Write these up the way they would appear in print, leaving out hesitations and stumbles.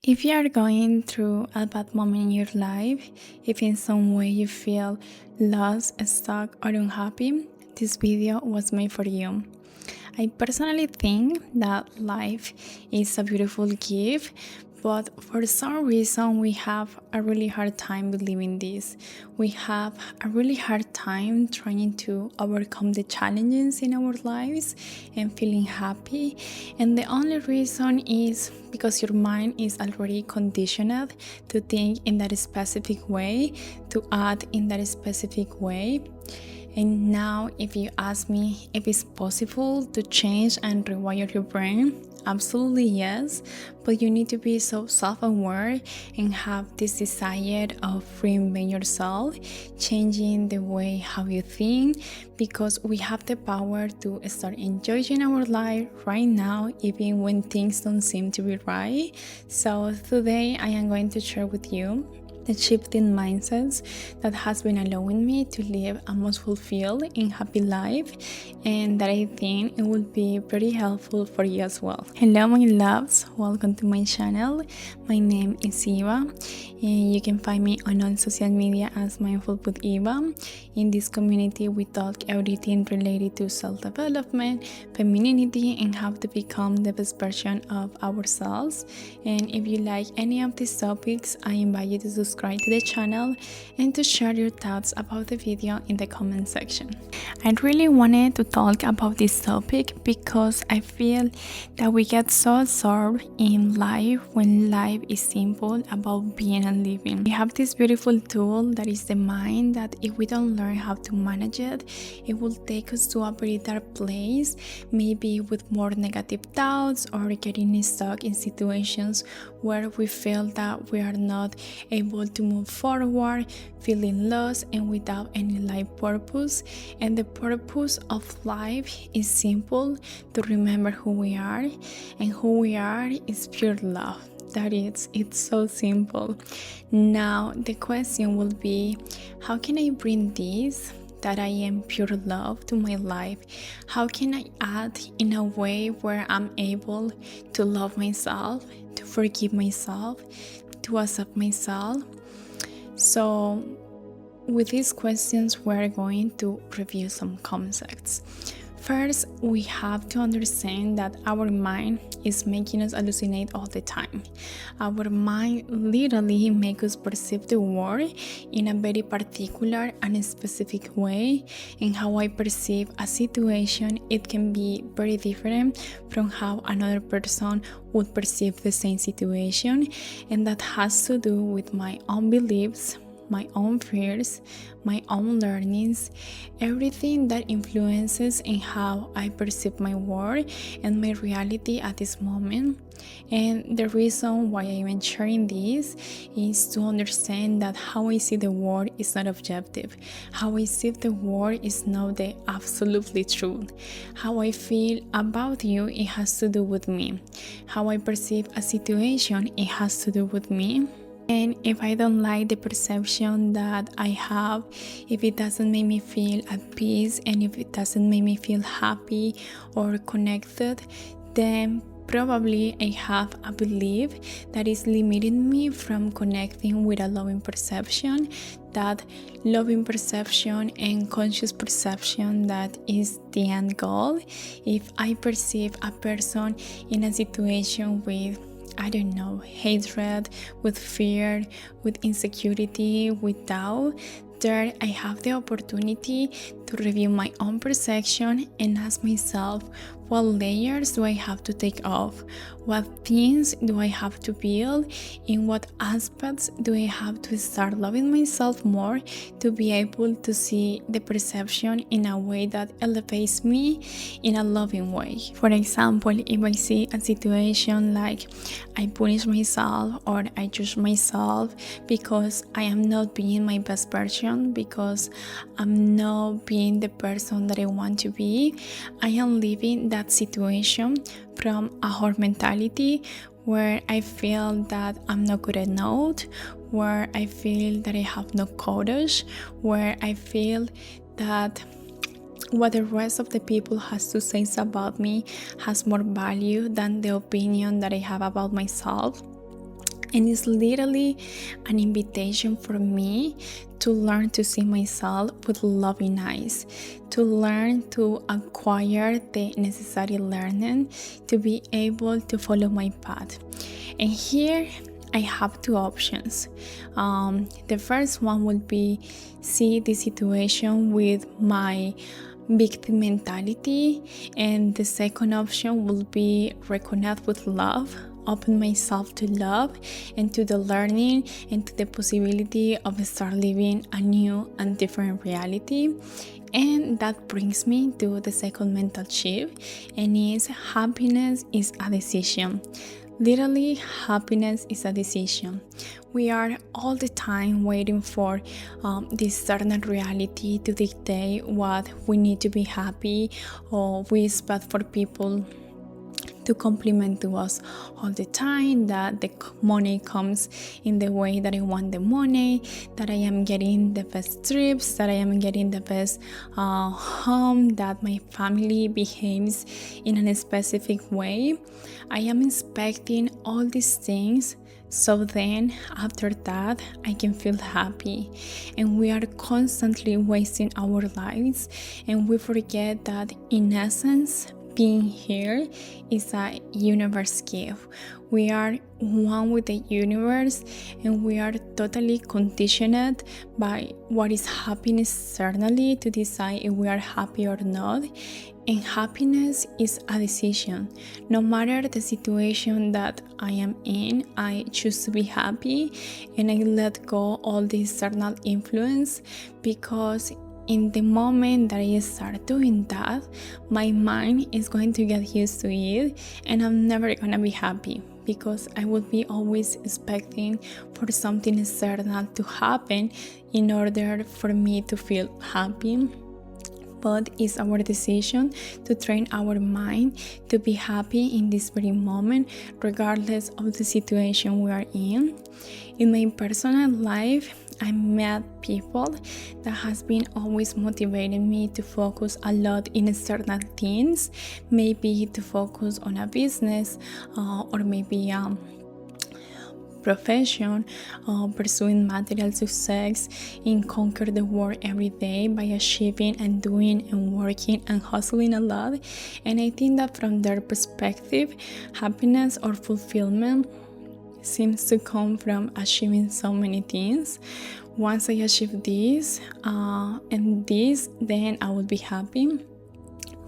If you are going through a bad moment in your life, if in some way you feel lost, stuck, or unhappy, this video was made for you. I personally think that life is a beautiful gift, but for some reason we have a really hard time believing this. We have a really hard time trying to overcome the challenges in our lives and feeling happy. And the only reason is because your mind is already conditioned to think in that specific way, to act in that specific way. And now, if you ask me if it's possible to change and rewire your brain, absolutely yes, but you need to be so self-aware and have this desire of reinventing yourself, changing the way how you think, because we have the power to start enjoying our life right now, even when things don't seem to be right. So today I am going to share with you the shifting mindsets that has been allowing me to live a most fulfilled and happy life, and that I think it will be pretty helpful for you as well. Hello my loves, welcome to my channel. My name is Eva, and you can find me on all social media as Mindful with Eva. In this community we talk everything related to self-development, femininity, and how to become the best version of ourselves. And if you like any of these topics, I invite you to subscribe to the channel and to share your thoughts about the video in the comment section. I really wanted to talk about this topic because I feel that we get so absorbed in life when life is simple about being and living. We have this beautiful tool that is the mind, that if we don't learn how to manage it, it will take us to a very dark place, maybe with more negative thoughts or getting stuck in situations where we feel that we are not able to move forward, feeling lost and without any life purpose. And the purpose of life is simple: to remember who we are, and who we are is pure love. That is, it's so simple. Now the question will be, how can I bring this, that I am pure love, to my life? How can I act in a way where I'm able to love myself, to forgive myself, to accept myself? So with these questions, we're going to review some concepts. First, we have to understand that our mind is making us hallucinate all the time. Our mind literally makes us perceive the world in a very particular and specific way, and how I perceive a situation, it can be very different from how another person would perceive the same situation, and that has to do with my own beliefs, my own fears, my own learnings, everything that influences in how I perceive my world and my reality at this moment. And the reason why I'm even sharing this is to understand that how I see the world is not objective. How I see the world is not the absolutely truth. How I feel about you, it has to do with me. How I perceive a situation, it has to do with me. And if I don't like the perception that I have, if it doesn't make me feel at peace, and if it doesn't make me feel happy or connected, then probably I have a belief that is limiting me from connecting with a loving perception. That loving perception and conscious perception, that is the end goal. If I perceive a person in a situation with, I don't know, hatred, with fear, with insecurity, with doubt, there I have the opportunity to review my own perception and ask myself, what layers do I have to take off? What things do I have to build? In what aspects do I have to start loving myself more to be able to see the perception in a way that elevates me in a loving way? For example, if I see a situation like I punish myself or I judge myself because I am not being my best version, because I'm not being the person that I want to be, I am living that situation from a hard mentality, where I feel that I'm not good enough, where I feel that I have no courage, where I feel that what the rest of the people has to say about me has more value than the opinion that I have about myself. And it's literally an invitation for me to learn to see myself with loving eyes, to learn to acquire the necessary learning to be able to follow my path. And here I have two options. The first one would be see the situation with my victim mentality, and the second option will be reconnect with love, open myself to love and to the learning and to the possibility of start living a new and different reality. And that brings me to the second mental shift, and is happiness is a decision. Literally, happiness is a decision. We are all the time waiting for this certain reality to dictate what we need to be happy, or we expect for people to compliment to us all the time, that the money comes in the way that I want the money, that I am getting the best trips, that I am getting the best home, that my family behaves in a specific way. I am expecting all these things, so then after that I can feel happy. And we are constantly wasting our lives, and we forget that in essence being here is a universe gift. We are one with the universe, and we are totally conditioned by what is happening externally to decide if we are happy or not. And happiness is a decision. No matter the situation that I am in, I choose to be happy, and I let go all the external influence, because in the moment that I start doing that, my mind is going to get used to it, and I'm never gonna be happy, because I will be always expecting for something external to happen in order for me to feel happy. But it's our decision to train our mind to be happy in this very moment, regardless of the situation we are in. In my personal life, I met people that has been always motivating me to focus a lot in certain things, maybe to focus on a business, or maybe profession, pursuing material success, in conquer the world every day by achieving and doing and working and hustling a lot. And I think that from their perspective, happiness or fulfillment seems to come from achieving so many things. Once I achieve this and this, then I will be happy.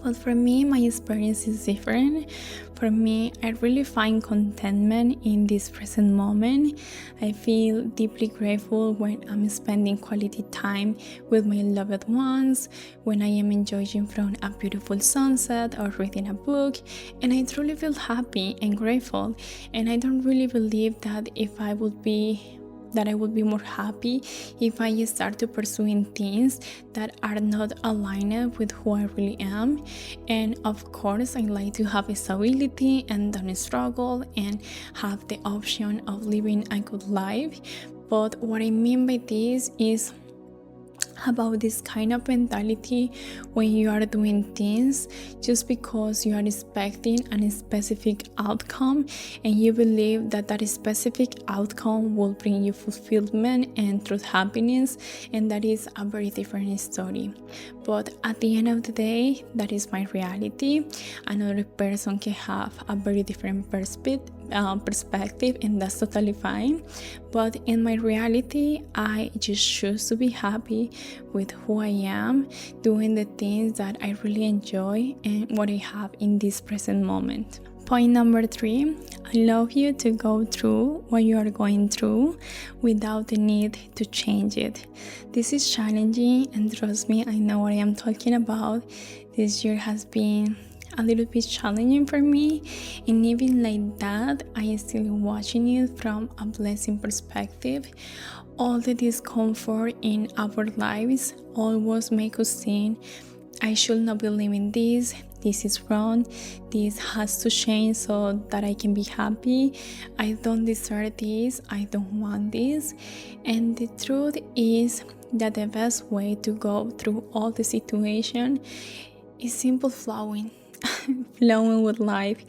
But for me, my experience is different. For me, I really find contentment in this present moment. I feel deeply grateful when I'm spending quality time with my loved ones, when I am enjoying from a beautiful sunset or reading a book, and I truly feel happy and grateful. And I don't really believe that I would be more happy if I start to pursuing things that are not aligned with who I really am. And of course, I like to have stability and don't struggle and have the option of living a good life. But what I mean by this is about this kind of mentality when you are doing things just because you are expecting a specific outcome, and you believe that specific outcome will bring you fulfillment and true happiness, and that is a very different story. But at the end of the day, that is my reality. Another person can have a very different perspective, and that's totally fine. But in my reality, I just choose to be happy with who I am, doing the things that I really enjoy and what I have in this present moment. Point number 3, allow you to go through what you are going through without the need to change it. This is challenging, and trust me, I know what I am talking about. This year has been a little bit challenging for me, and even like that, I am still watching it from a blessing perspective. All the discomfort in our lives always make us think, I should not be living this is wrong, this has to change so that I can be happy, I don't deserve this, I don't want this. And the truth is that the best way to go through all the situation is simple flowing. flowing with life,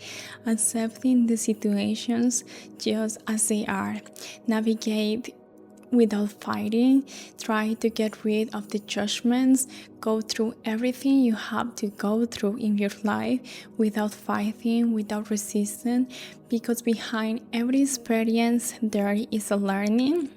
accepting the situations just as they are, navigate without fighting, try to get rid of the judgments, go through everything you have to go through in your life without fighting, without resisting, because behind every experience there is a learning.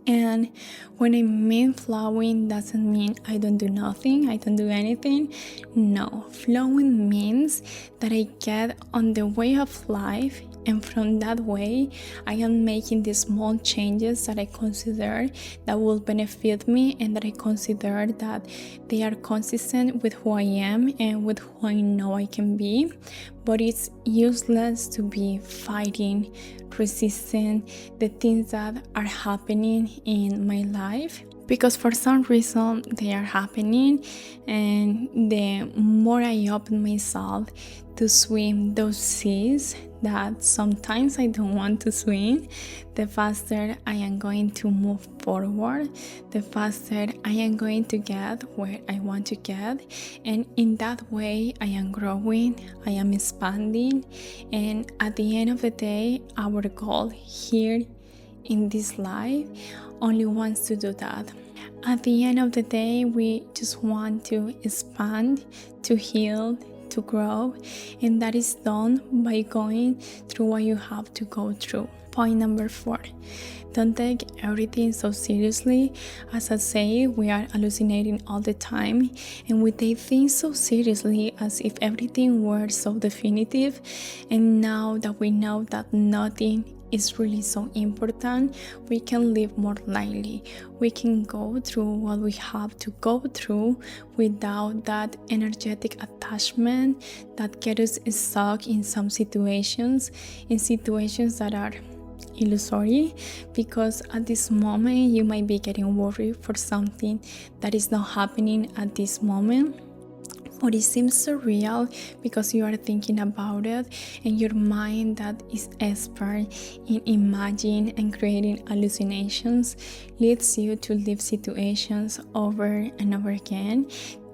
And when I mean flowing doesn't mean I don't do nothing, I don't do anything. No, flowing means that I get on the way of life, and from that way I am making the small changes that I consider that will benefit me and that I consider that they are consistent with who I am and with who I know I can be. But it's useless to be fighting, resisting the things that are happening in my life, because for some reason they are happening, and the more I open myself to swim those seas that sometimes I don't want to swim, the faster I am going to move forward, the faster I am going to get where I want to get. And in that way I am growing, I am expanding, and at the end of the day our goal here in this life only wants to do that. At the end of the day we just want to expand, to heal, to grow, and that is done by going through what you have to go through. Point number 4, don't take everything so seriously. As I say, we are hallucinating all the time, and we take things so seriously as if everything were so definitive. And now that we know that nothing is really so important, we can live more lightly. We can go through what we have to go through without that energetic attachment that gets us stuck in some situations, in situations that are illusory, because at this moment you might be getting worried for something that is not happening at this moment, or it seems so real because you are thinking about it, and your mind that is expert in imagining and creating hallucinations leads you to live situations over and over again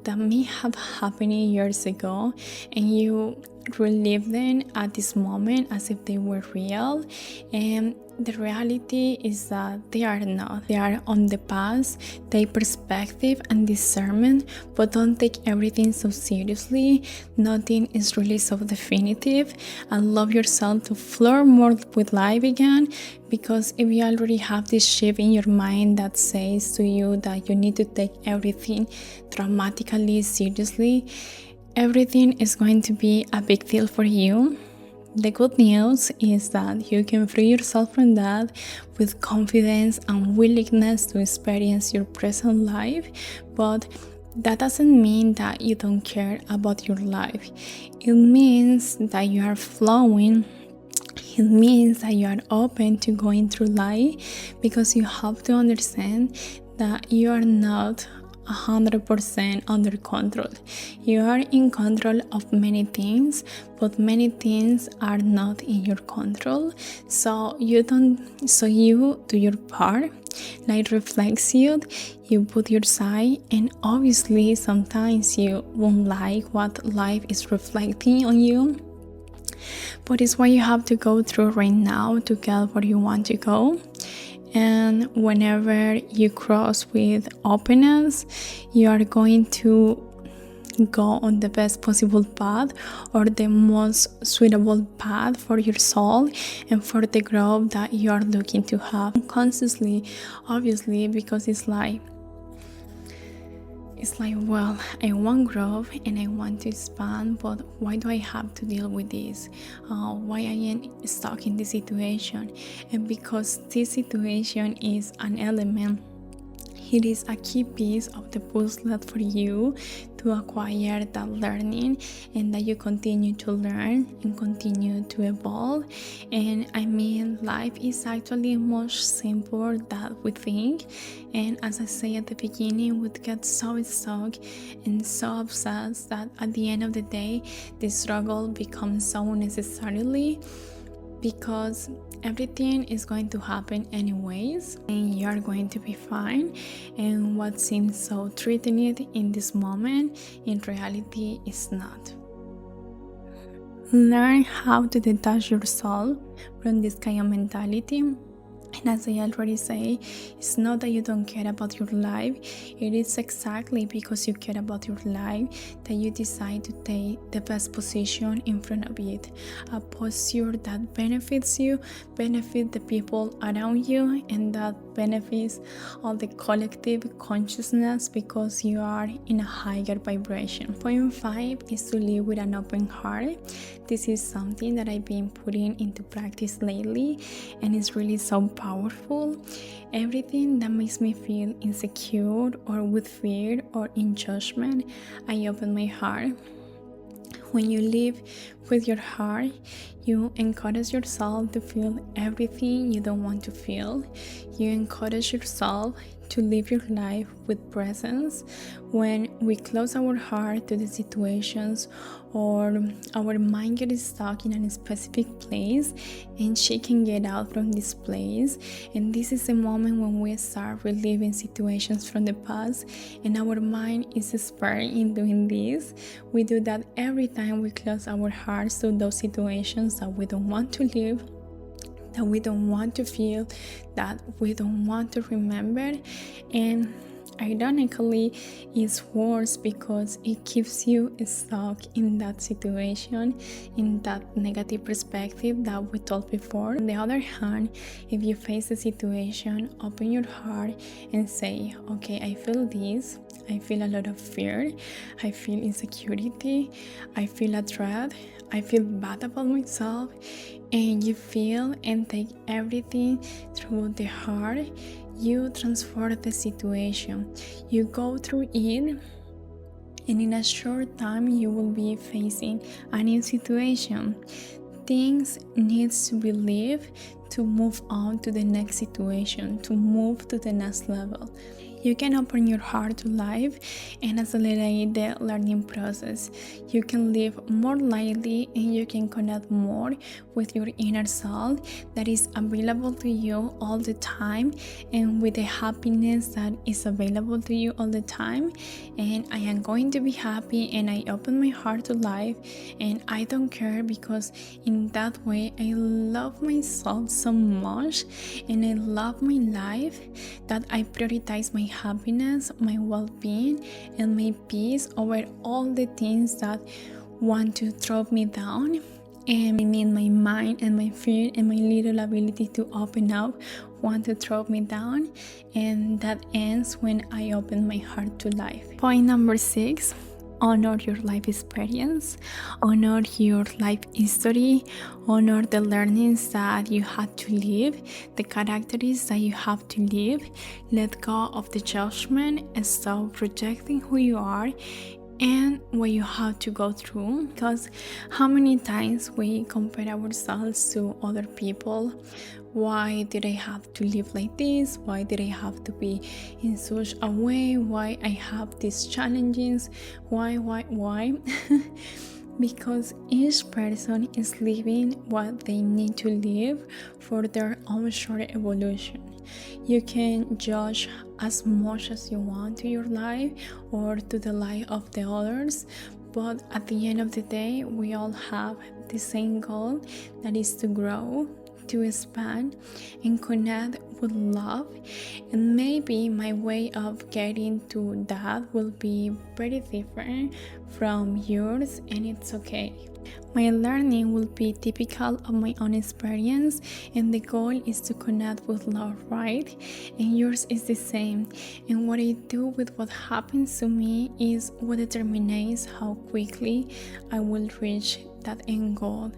that may have happened years ago, and you relive them at this moment as if they were real. And the reality is that they are not. They are on the past. Take perspective and discernment, but don't take everything so seriously. Nothing is really so definitive. And love yourself to flow more with life again, because if you already have this shift in your mind that says to you that you need to take everything dramatically seriously, everything is going to be a big deal for you. The good news is that you can free yourself from that with confidence and willingness to experience your present life, but that doesn't mean that you don't care about your life. It means that you are flowing. It means that you are open to going through life, because you have to understand that you are not 100% under control. You are in control of many things, but many things are not in your control. So you do your part. Life reflects you, you put your side, and obviously sometimes you won't like what life is reflecting on you, but it's what you have to go through right now to get where you want to go. And whenever you cross with openness, you are going to go on the best possible path, or the most suitable path for your soul and for the growth that you are looking to have consciously, obviously, because it's like, well, I want growth and I want to expand, but why do I have to deal with this? Why I am stuck in this situation? And because this situation is an element, it is a key piece of the puzzle for you to acquire that learning, and that you continue to learn and continue to evolve. And I mean, life is actually much simpler than we think. And as I say at the beginning, we get so stuck and so obsessed that at the end of the day, the struggle becomes so unnecessarily, because everything is going to happen anyways, and you are going to be fine. And what seems so threatening in this moment, in reality is not. Learn how to detach yourself from this kind of mentality. And as I already say, it's not that you don't care about your life. It is exactly because you care about your life that you decide to take the best position in front of it. A posture that benefits you, benefits the people around you, and that benefits all the collective consciousness because you are in a higher vibration. Point 5 is to live with an open heart. This is something that I've been putting into practice lately, and it's really so powerful. Everything that makes me feel insecure or with fear or in judgment, I open my heart. When you live with your heart, you encourage yourself to feel everything you don't want to feel. You encourage yourself to live your life with presence. When we close our heart to the situations or our mind gets stuck in a specific place and she can get out from this place, and this is the moment when we start reliving situations from the past, and our mind is expert in doing this. We do that every time we close our hearts to those situations that we don't want to live, that we don't want to feel, that we don't want to remember. And ironically, it's worse because it keeps you stuck in that situation, in that negative perspective that we told before. On the other hand, if you face the situation, open your heart and say, okay, I feel this, I feel a lot of fear, I feel insecurity, I feel a dread, I feel bad about myself, and you feel and take everything through the heart. You transform the situation, you go through it, and in a short time you will be facing a new situation. Things needs to be lived to move on to the next situation, to move to the next level. You can open your heart to life and accelerate the learning process. You can live more lightly and you can connect more with your inner self that is available to you all the time, and with the happiness that is available to you all the time. And I am going to be happy, and I open my heart to life, and I don't care, because in that way I love myself so much and I love my life that I prioritize my happiness, my well-being, and my peace over all the things that want to drop me down. And I mean, my mind and my fear and my little ability to open up want to drop me down, and that ends when I open my heart to life. Point number 6: honor your life experience, honor your life history, honor the learnings that you had to live, the characteristics that you have to live. Let go of the judgment and stop projecting who you are and what you have to go through, because how many times we compare ourselves to other people. Why did I have to live like this? Why did I have to be in such a way? Why I have these challenges? Why? Because each person is living what they need to live for their own short evolution. You can judge as much as you want to your life or to the life of the others, but at the end of the day, we all have the same goal, that is to grow, to expand, and connect with love. And maybe my way of getting to that will be very different from yours, and it's okay. My learning will be typical of my own experience, and the goal is to connect with love, right? And yours is the same. And what I do with what happens to me is what determines how quickly I will reach that end goal,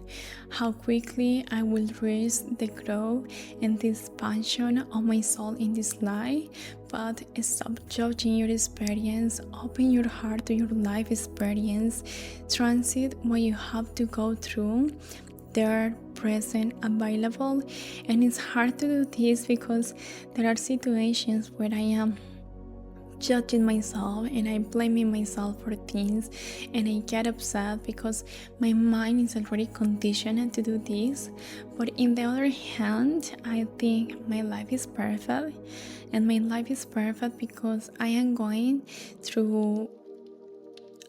how quickly I will reach the growth and the expansion of my soul in this life. But stop judging your experience, open your heart to your life experience, transit what you have to go through. They're present, available, and it's hard to do this because there are situations where I am judging myself and I blaming myself for things, and I get upset because my mind is already conditioned to do this. But in the other hand, I think my life is perfect, and my life is perfect because I am going through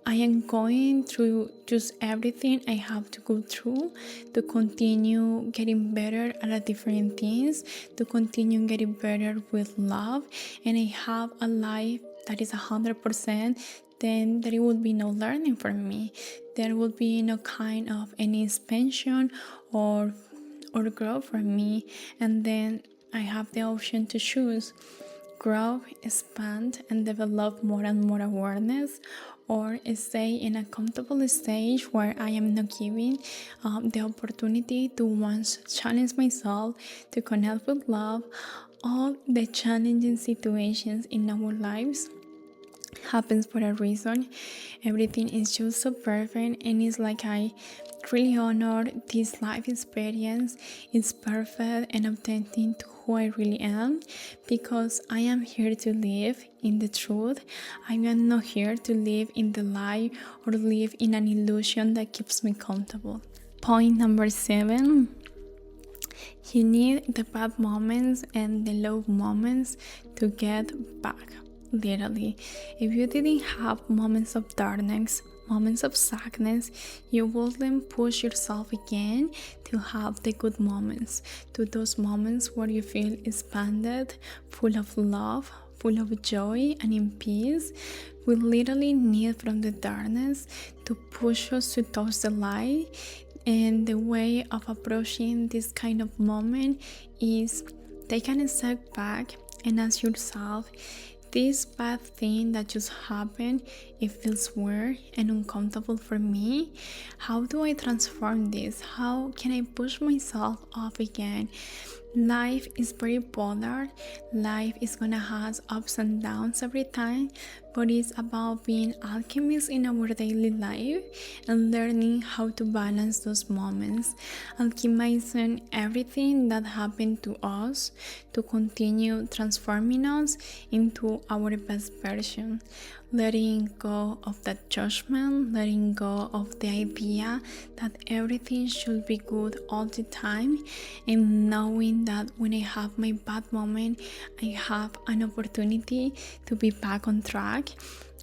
I am going through just everything I have to go through to continue getting better at different things, to continue getting better with love, and I have a life that is 100%, then there will be no learning for me. There will be no kind of any expansion or growth for me, and then I have the option to choose grow, expand, and develop more and more awareness, or stay in a comfortable stage where I am not giving the opportunity to once challenge myself, to connect with love. All the challenging situations in our lives happens for a reason. Everything is just so perfect, and it's like I really honor this life experience. It's perfect and authentic to who I really am, because I am here to live in the truth. I am not here to live in the lie or live in an illusion that keeps me comfortable. Point number 7. You need the bad moments and the low moments to get back. Literally, if you didn't have moments of darkness, moments of sadness, you wouldn't push yourself again to have the good moments, to those moments where you feel expanded, full of love, full of joy and in peace. We literally need from the darkness to push us towards the light. And the way of approaching this kind of moment is take a step back and ask yourself, this bad thing that just happened, it feels weird and uncomfortable for me. How do I transform this? How can I push myself up again? Life is very polar. Life is gonna have ups and downs every time, but it's about being alchemists in our daily life and learning how to balance those moments, alchemizing everything that happened to us to continue transforming us into our best version. Letting go of that judgment, letting go of the idea that everything should be good all the time, and knowing that when I have my bad moment, I have an opportunity to be back on track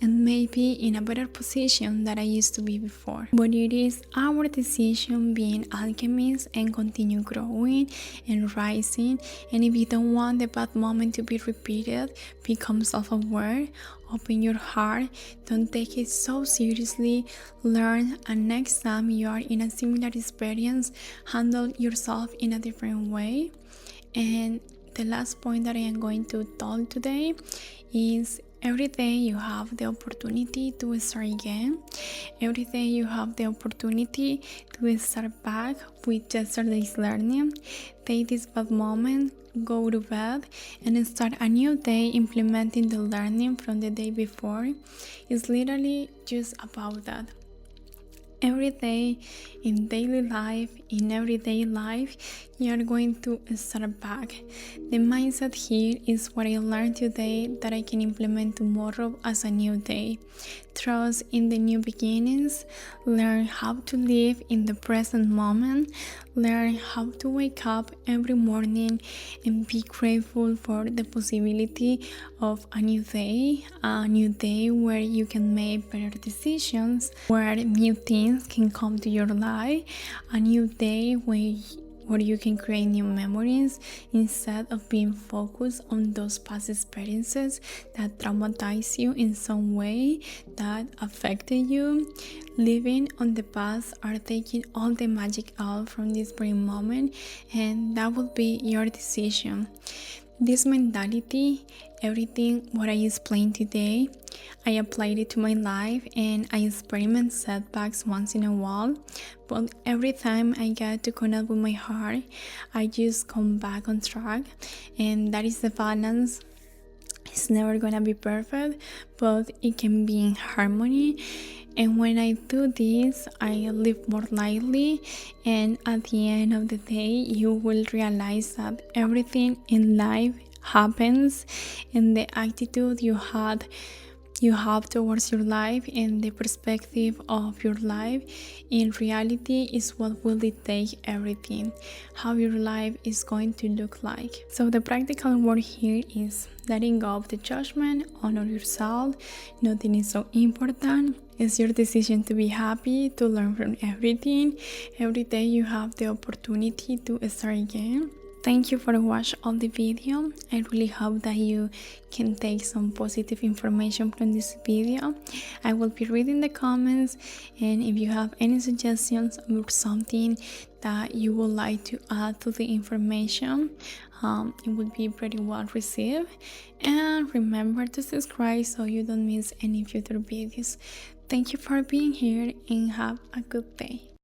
and maybe in a better position than I used to be before. But it is our decision being alchemists and continue growing and rising. And if you don't want the bad moment to be repeated, become self-aware, open your heart, don't take it so seriously, learn, and next time you are in a similar experience, handle yourself in a different way. And the last point that I am going to talk today is every day you have the opportunity to start again. Every day you have the opportunity to start back with yesterday's learning. Take this bad moment, go to bed, and start a new day implementing the learning from the day before. It's literally just about that. Every day in daily life, in everyday life, you are going to start back. The mindset here is what I learned today that I can implement tomorrow as a new day. Trust in the new beginnings, learn how to live in the present moment, learn how to wake up every morning and be grateful for the possibility of a new day where you can make better decisions, where new things can come to your life, a new day where you can create new memories instead of being focused on those past experiences that traumatize you in some way, that affected you. Living on the past are taking all the magic out from this very moment, and that will be your decision. This mentality, everything what I explained today, I applied it to my life, and I experiment setbacks once in a while, but every time I get to connect with my heart, I just come back on track, and that is the balance. It's never gonna be perfect, but it can be in harmony. And when I do this, I live more lightly, and at the end of the day, you will realize that everything in life happens, and the attitude you had you have towards your life and the perspective of your life in reality is what will dictate everything, how your life is going to look like. So the practical word here is letting go of the judgment, honor yourself. Nothing is so important. It's your decision to be happy, to learn from everything. Every day you have the opportunity to start again. Thank you for watching all the video. I really hope that you can take some positive information from this video. I will be reading the comments, and if you have any suggestions or something that you would like to add to the information, it would be pretty well received. And remember to subscribe so you don't miss any future videos. Thank you for being here and have a good day.